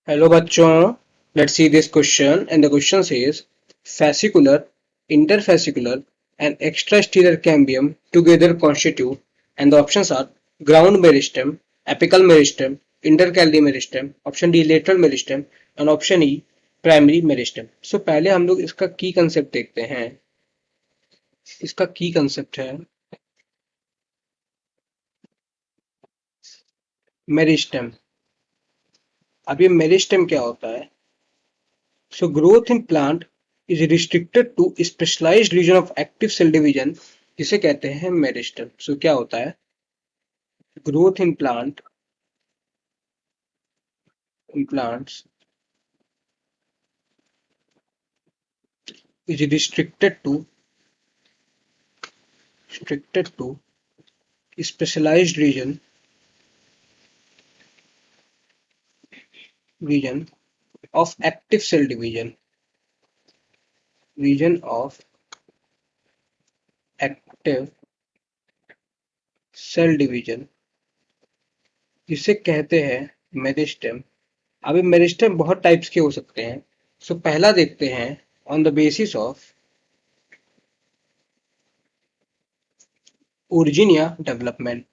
Hello bachon, let's see this question and the question says fascicular, interfascicular and extrastellar cambium together constitute and the options are ground meristem, apical meristem, intercalary meristem, option D lateral meristem and option E primary meristem. So पहले हम लोग इसका की concept देखते हैं. इसका की concept है मेरिस्टेम. अब ये मेरिस्टेम क्या होता है? So growth in plant is restricted to specialized region of active cell division जिसे कहते हैं मेरिस्टेम. So क्या होता है? Growth in plants is restricted to specialized region of active cell region of active cell division जिसे कहते हैं meristem. अभी मेरिस्टेम बहुत टाइप्स के हो सकते हैं. सो पहला देखते हैं on the basis of origin या development.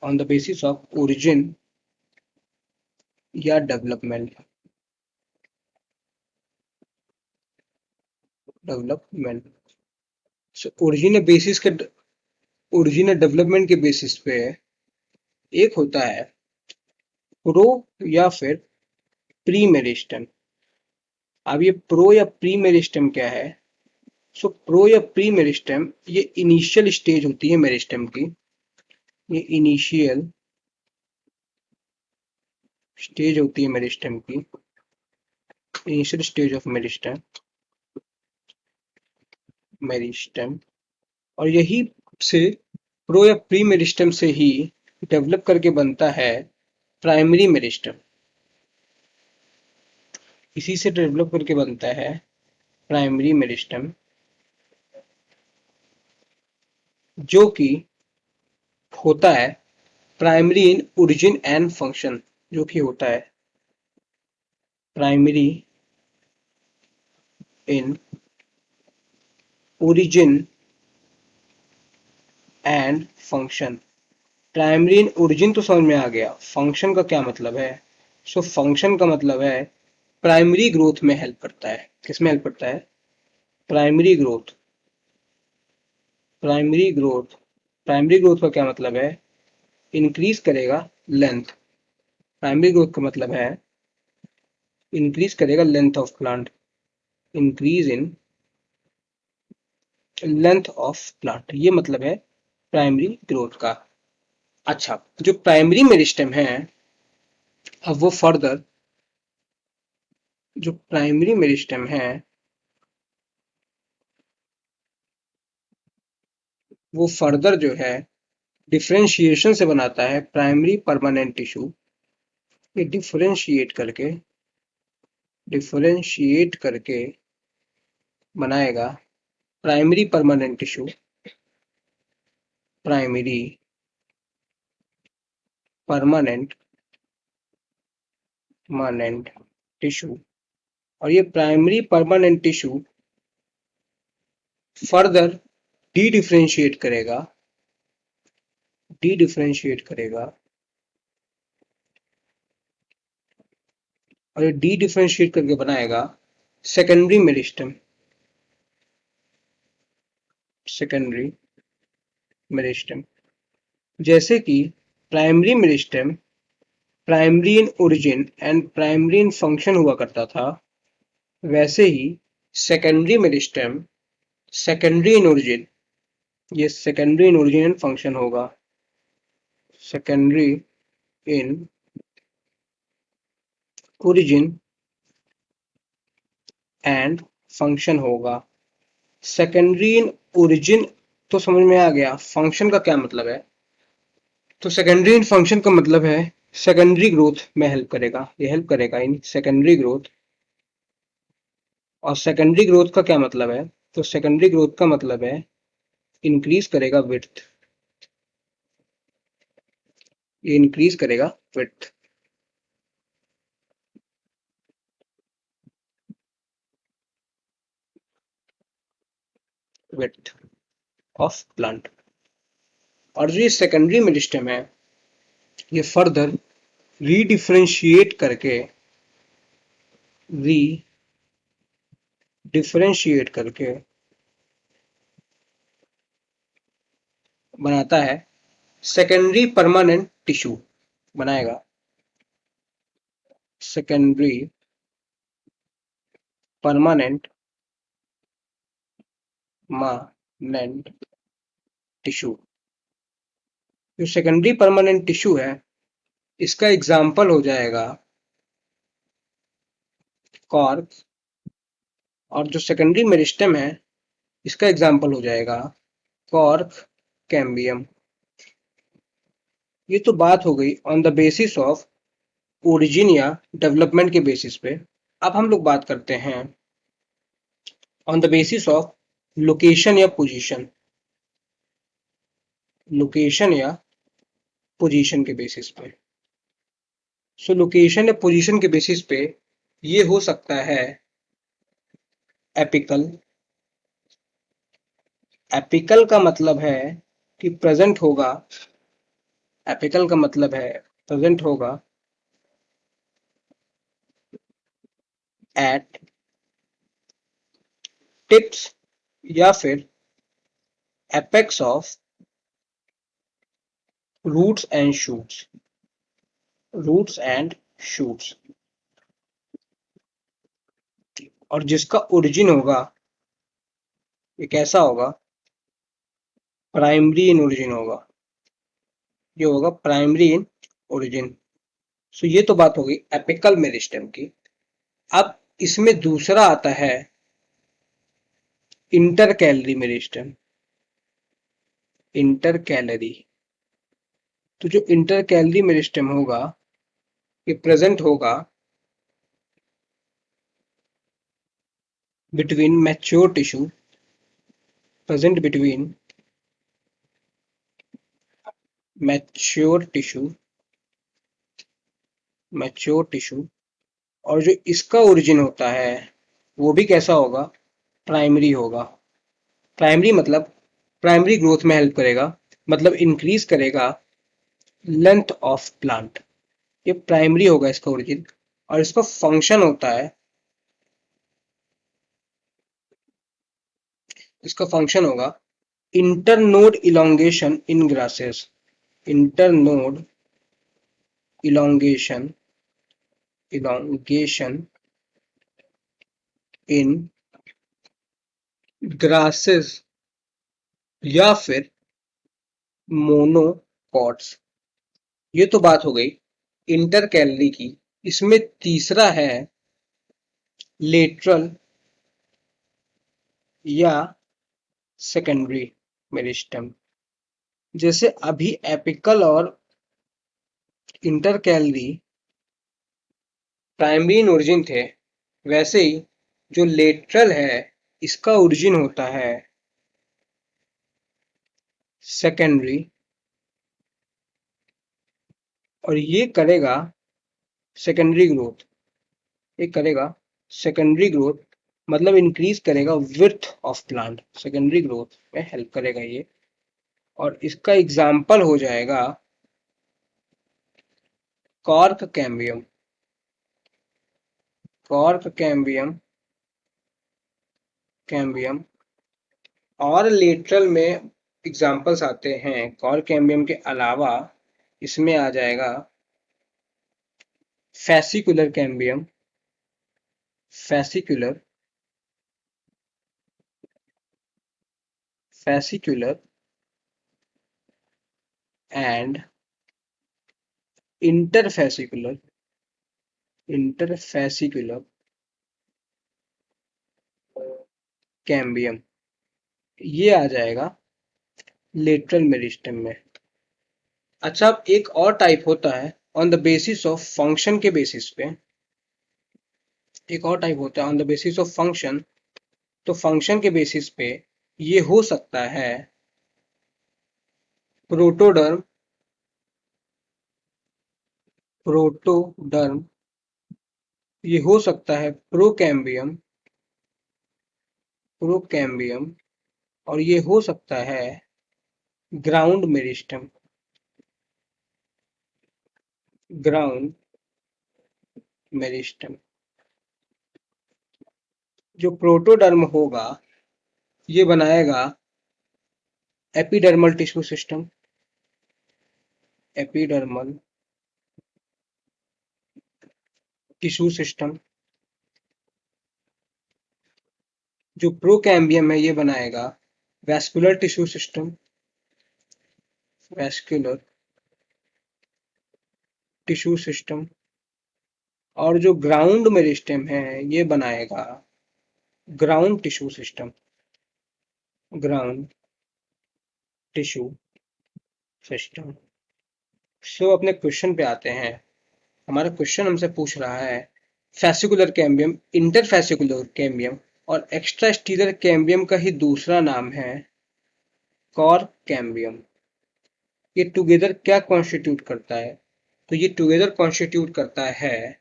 On the basis of origin या डेवलपमेंट. सो ओरिजिन डेवलपमेंट के बेसिस पे एक होता है प्रो या फिर प्री मेरिस्टेम. अब ये प्रो या प्री मेरिस्टेम क्या है? सो प्रो या प्री मेरिस्टेम ये इनिशियल स्टेज होती है मेरिस्टेम की. ये इनिशियल स्टेज होती है मेरिस्टेम की. इनिशियल स्टेज ऑफ मेरिस्टेम और यही से प्रो या प्री मेरिस्टेम से ही डेवलप करके बनता है प्राइमरी मेरिस्टेम. इसी से डेवलप करके बनता है प्राइमरी मेरिस्टेम जो कि होता है primary in origin and function. जो कि होता है primary in origin and function. Primary in origin तो समझ में आ गया. फंक्शन का क्या मतलब है? सो फंक्शन का मतलब है प्राइमरी ग्रोथ में हेल्प करता है. किसमें हेल्प करता है? Primary growth. प्राइमरी ग्रोथ का क्या मतलब है? इंक्रीज करेगा लेंथ. प्राइमरी ग्रोथ का मतलब है इंक्रीज करेगा length of plant. Increase in length of plant, ये मतलब है प्राइमरी ग्रोथ का. अच्छा, जो प्राइमरी मेरिस्टेम है, अब वो फर्दर जो प्राइमरी मेरिस्टेम है वो फर्दर जो है डिफरेंशिएशन से बनाता है प्राइमरी परमानेंट टिश्यू. ये डिफरेंशिएट करके बनाएगा primary permanent tissue. Primary permanent tissue और ये primary permanent tissue further D differentiate करेगा और ये डी डिफरेंशिएट करके बनाएगा सेकेंडरी मेरिस्टेम. जैसे कि primary meristem primary in origin and primary in function हुआ करता था, वैसे ही secondary meristem secondary in origin, ये secondary in origin and function होगा. Secondary in origin and function होगा. सेकेंडरी इन ओरिजिन तो समझ में आ गया. फंक्शन का क्या मतलब है? तो सेकेंडरी इन फंक्शन का मतलब है सेकेंडरी ग्रोथ में हेल्प करेगा. ये हेल्प करेगा इन सेकेंडरी ग्रोथ. और सेकेंडरी ग्रोथ का क्या मतलब है? तो सेकेंडरी ग्रोथ का मतलब है इंक्रीज करेगा विड्थ. ये इंक्रीज करेगा विड्थ. Width of plant. और जो ये सेकेंडरी मेरिस्टेम है ये फर्दर रीडिफरेंशिएट करके बनाता है सेकेंडरी परमानेंट टिश्यू बनाएगा। Secondary permanent tissue. जो सेकेंडरी परमानेंट टिश्यू है इसका एग्जाम्पल हो जाएगा कॉर्क, और जो सेकेंडरी मेरिस्टेम है इसका एग्जाम्पल हो जाएगा कॉर्क कैम्बियम। ये तो बात हो गई on the basis of origin या डेवलपमेंट के बेसिस पे। अब हम लोग बात करते हैं on the basis of location या पोजीशन। लोकेशन या पोजीशन के बेसिस पे। सो लोकेशन या पोजीशन के बेसिस पे ये हो सकता है एपिकल। एपिकल का मतलब है कि प्रेजेंट होगा, एपिकल का मतलब है प्रेजेंट होगा एट टिप्स या फिर apex of roots and shoots. Roots and shoots. और जिसका ओरिजिन होगा ये कैसा होगा, प्राइमरी इन ओरिजिन होगा। ये होगा प्राइमरी इन ओरिजिन। सो ये तो बात हो गई एपिकल मेरिस्टेम की। अब इसमें दूसरा आता है inter calorie meristem. Inter calorie. तो जो इंटर कैलरी मेरिस्टेम होगा ये प्रेजेंट होगा between mature tissue, present between mature tissue, mature tissue. और जो इसका ओरिजिन होता है वो भी कैसा होगा, प्राइमरी होगा। प्राइमरी मतलब प्राइमरी ग्रोथ में हेल्प करेगा, मतलब इंक्रीज करेगा लेंथ ऑफ प्लांट। ये प्राइमरी होगा इसका ओरिजिन। और इसका फंक्शन होता है, इसका फंक्शन होगा इंटरनोड इलोंगेशन इन ग्रासेस। इंटरनोड इलोंगेशन, इलोंगेशन इन ग्रासेस या फिर मोनोकॉट्स। ये तो बात हो गई इंटर कैलरी की। इसमें तीसरा है लेटरल या सेकेंडरी मेरिस्टेम। जैसे अभी एपिकल और inter calorie primary in origin थे, वैसे ही जो लेटरल है इसका ओरिजिन होता है सेकेंडरी। और ये करेगा सेकेंडरी ग्रोथ। ये करेगा सेकेंडरी ग्रोथ, मतलब इंक्रीज करेगा width of plant. Secondary growth में हेल्प करेगा ये। और इसका एग्जाम्पल हो जाएगा cork cambium. Cork cambium, cambium. और लेटरल में एग्जाम्पल्स आते हैं कॉर्क कैम्बियम के अलावा। इसमें आ जाएगा fascicular cambium, fascicular, fascicular and इंटरफैसिकुलर, इंटरफैसिकुलर cambium. ये आ जाएगा लेटरल मेरिस्टेम में। अच्छा, अब एक और टाइप होता है on the basis of function के बेसिस पे। एक और टाइप होता है on the basis of function. तो फंक्शन के बेसिस पे ये हो सकता है प्रोटोडर्म, प्रोटोडर्म। ये हो सकता है प्रोकैम्बियम, प्रोकैम्बियम। और ये हो सकता है ग्राउंड मेरिस्टेम। Ground meristem. जो प्रोटोडर्म होगा ये बनाएगा epidermal tissue system. Epidermal tissue system. जो प्रोकैम्बियम है ये बनाएगा vascular tissue system. Vascular tissue system. और जो ग्राउंड मेरिस्टेम है ये बनाएगा ground tissue system. Ground tissue system. So अपने क्वेश्चन पे आते हैं। हमारा क्वेश्चन हमसे पूछ रहा है फैसिकुलर कैम्बियम, इंटरफैसिकुलर कैम्बियम और एक्स्ट्रास्टीलर कैम्बियम का ही दूसरा नाम है कॉर कैम्बियम। ये टुगेदर क्या कॉन्स्टिट्यूट करता है? तो ये टुगेदर कॉन्स्टिट्यूट करता है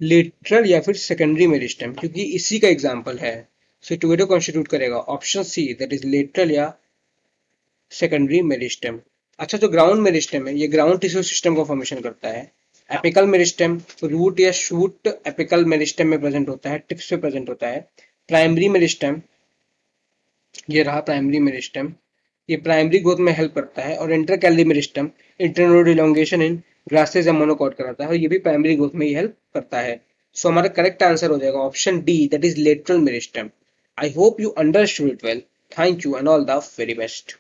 लेटरल या फिर सेकेंडरी मेरिस्टेम, क्योंकि इसी का एग्जांपल है। सो टुगेदर कॉन्स्टिट्यूट करेगा option C, that is lateral या सेकेंडरी मेरिस्टेम। अच्छा, जो ग्राउंड मेरिस्टेम है ये ग्राउंड टिश्यू सिस्टम का फॉर्मेशन करता है। एपिकल मेरिस्टेम रूट या शूट एपिकल मेरिस्टेम में प्रेजेंट होता है, टिप्स पे प्रेजेंट होता है। प्राइमरी मेरिस्टेम, ये रहा प्राइमरी मेरिस्टेम, ये प्राइमरी ग्रोथ में हेल्प करता है। और इंटरकैलरी मेरिस्टेम इंटरनोड इलोंगेशन इन ग्रासेस या मोनोकॉट कराता है और ये भी प्राइमरी ग्रोथ में ही हेल्प करता है। सो हमारा करेक्ट आंसर हो जाएगा option D, that is lateral meristem. I hope you understood it well. Thank you and all the very best.